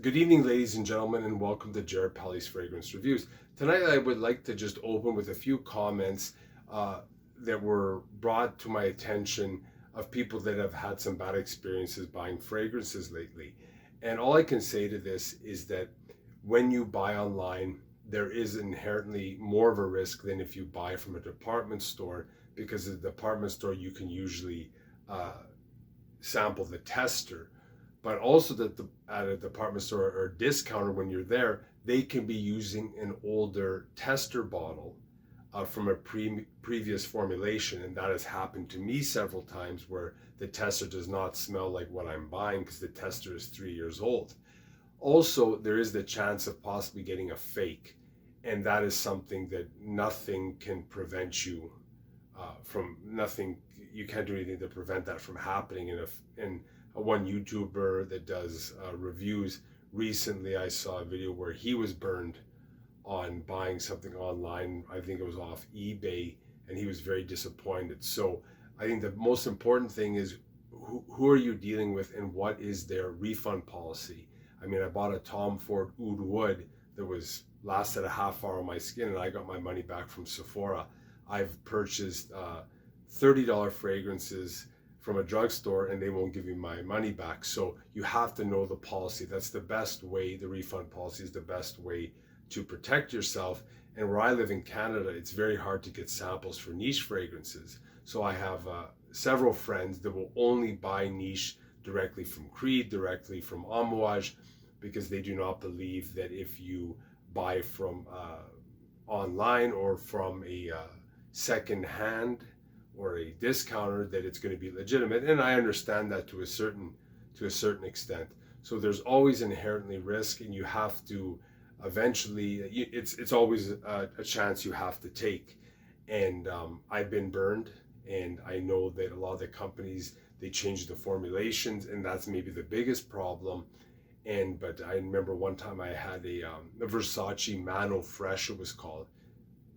Good evening, ladies and gentlemen, and welcome to Jared Pelley's Fragrance Reviews. Tonight, I would like to just open with a few comments that were brought to my attention of people that have had some bad experiences buying fragrances lately. And all I can say to this is that when you buy online, there is inherently more of a risk than if you buy from a department store, because at the department store, you can usually uh, sample the tester, but also that at a department store or discounter, when you're there, they can be using an older tester bottle from a previous formulation, and that has happened to me several times where the tester does not smell like what I'm buying because the tester is 3 years old. Also, there is the chance of possibly getting a fake, and that is something that nothing can prevent you from nothing. You can't do anything to prevent that from happening. And if and one YouTuber that does reviews, recently I saw a video where he was burned on buying something online. I think it was off eBay, and he was very disappointed. So I think the most important thing is who are you dealing with and what is their refund policy. I mean, I bought a Tom Ford Oud Wood that was lasted a half hour on my skin, and I got my money back from Sephora. I've purchased $30 fragrances from a drugstore, and they won't give you my money back. So you have to know the policy. That's the best way. The refund policy is the best way to protect yourself. And where I live in Canada, it's very hard to get samples for niche fragrances. So I have several friends that will only buy niche directly from Creed, directly from Amouage, because they do not believe that if you buy from online or from a second hand or a discounter, that it's going to be legitimate. And I understand that to a certain extent. So there's always inherently risk, and you have to eventually, it's always a chance you have to take. And I've been burned, and I know that a lot of the companies, they change the formulations, and that's maybe the biggest problem. But I remember one time I had a Versace Mano Fresh, it was called.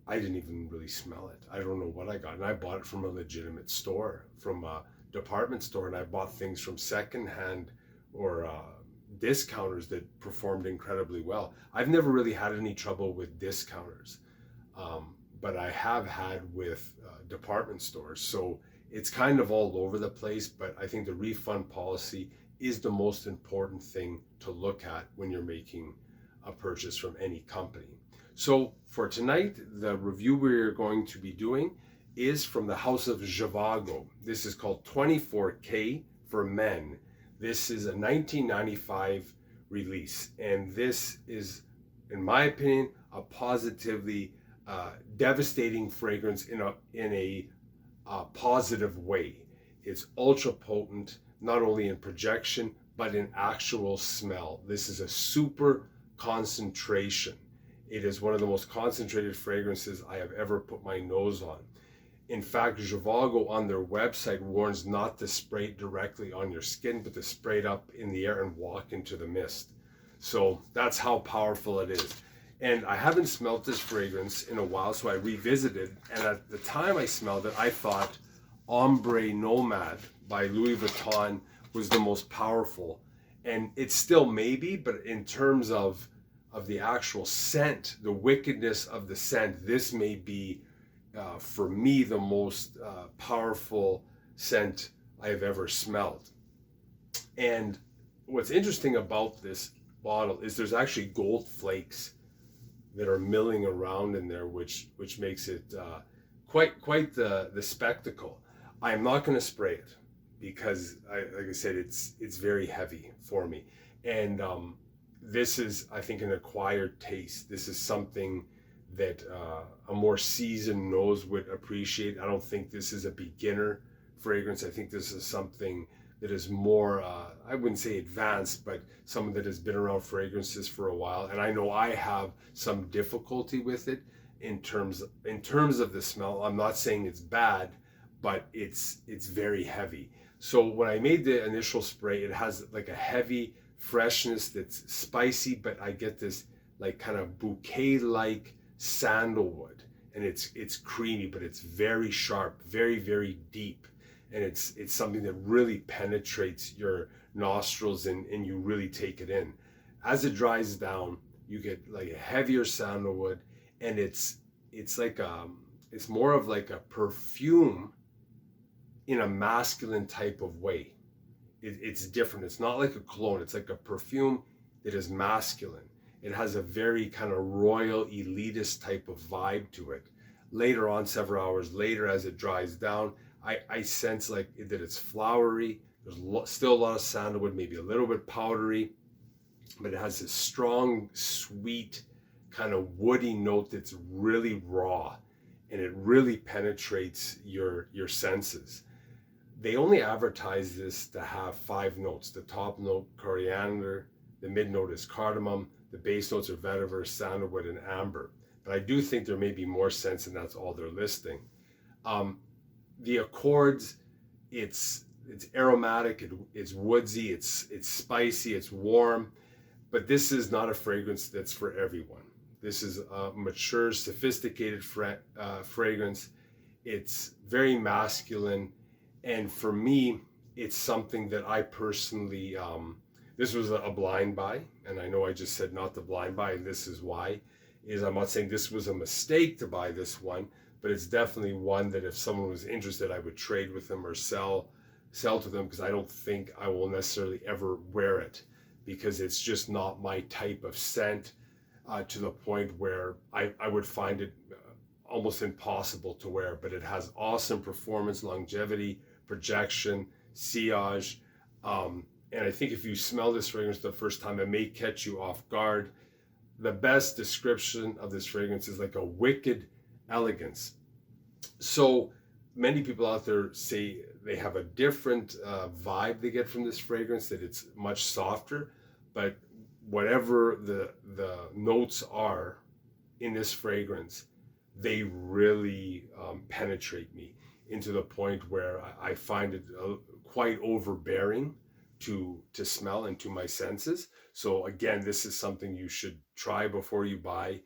I didn't even really smell it. I don't know what I got. And I bought it from a legitimate store, from a department store. And I bought things from secondhand or discounters that performed incredibly well. I've never really had any trouble with discounters, but I have had with department stores. So it's kind of all over the place. But I think the refund policy is the most important thing to look at when you're making a purchase from any company. So for tonight, the review we're going to be doing is from the house of Jivago. This is called 24K for Men. This is a 1995 release, and this is, in my opinion, a positively devastating fragrance in a positive way. It's ultra potent, not only in projection, but in actual smell. This is a super concentration. It is one of the most concentrated fragrances I have ever put my nose on. In fact, Jivago on their website warns not to spray it directly on your skin, but to spray it up in the air and walk into the mist. So that's how powerful it is. And I haven't smelled this fragrance in a while, so I revisited. And at the time I smelled it, I thought Ombre Nomad by Louis Vuitton was the most powerful. And it still may be, but in terms of the actual scent, the wickedness of the scent, this may be, for me, the most powerful scent I have ever smelled. And what's interesting about this bottle is there's actually gold flakes that are milling around in there, which makes it quite the spectacle. I am not going to spray it because, like I said, it's very heavy for me. And this is, I think, an acquired taste. This is something that a more seasoned nose would appreciate. I don't think this is a beginner fragrance. I think this is something that is more, I wouldn't say advanced, but someone that has been around fragrances for a while. And I know I have some difficulty with it in terms of the smell. I'm not saying it's bad, but it's very heavy. So when I made the initial spray, it has like a heavy freshness that's spicy, but I get this like kind of bouquet-like sandalwood, and it's creamy, but it's very sharp, very, very deep. And it's something that really penetrates your nostrils, and you really take it in. As it dries down, you get like a heavier sandalwood, and it's like it's more of like a perfume in a masculine type of way. It's different. It's not like a cologne. It's like a perfume that is masculine. It has a very kind of royal, elitist type of vibe to it. Later on, several hours later, as it dries down, I sense like that it's flowery. There's still a lot of sandalwood, maybe a little bit powdery, but it has this strong, sweet, kind of woody note that's really raw, and it really penetrates your senses. They only advertise this to have 5 notes. The top note, coriander, the mid note is cardamom, the base notes are vetiver, sandalwood, and amber. But I do think there may be more scents, and that's all they're listing. The accords, it's aromatic, it's woodsy, it's spicy, it's warm, but this is not a fragrance that's for everyone. This is a mature, sophisticated fragrance. It's very masculine, and for me, it's something that I personally, this was a blind buy, and I know I just said not to blind buy, and this is why. I'm not saying this was a mistake to buy this one, but it's definitely one that if someone was interested, I would trade with them or sell to them, because I don't think I will necessarily ever wear it, because it's just not my type of scent, to the point where I would find it almost impossible to wear. But it has awesome performance, longevity, projection, sillage, and I think if you smell this fragrance the first time, it may catch you off guard. The best description of this fragrance is like a wicked elegance. So many people out there say they have a different vibe they get from this fragrance, that it's much softer, but whatever the notes are in this fragrance, they really penetrate me into the point where I find it quite overbearing to smell and to my senses. So again, this is something you should try before you buy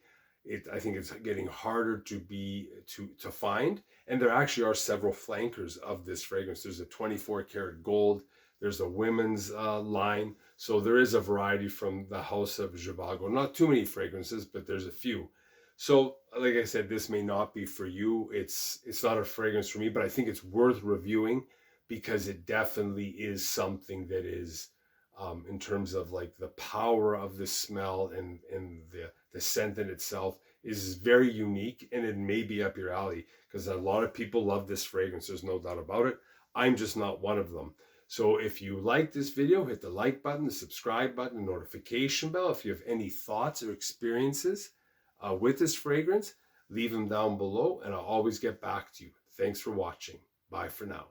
it. I think it's getting harder to find, and there actually are several flankers of this fragrance. There's a 24 karat gold, there's a women's line, so there is a variety from the house of Jivago. Not too many fragrances, but there's a few. So like I said, this may not be for you. It's not a fragrance for me, but I think it's worth reviewing, because it definitely is something that is, in terms of like the power of the smell and the scent in itself, is very unique, and it may be up your alley, because a lot of people love this fragrance. There's no doubt about it. I'm just not one of them. So if you like this video, hit the like button, the subscribe button, the notification bell. If you have any thoughts or experiences with this fragrance, leave them down below, and I'll always get back to you. Thanks for watching. Bye for now.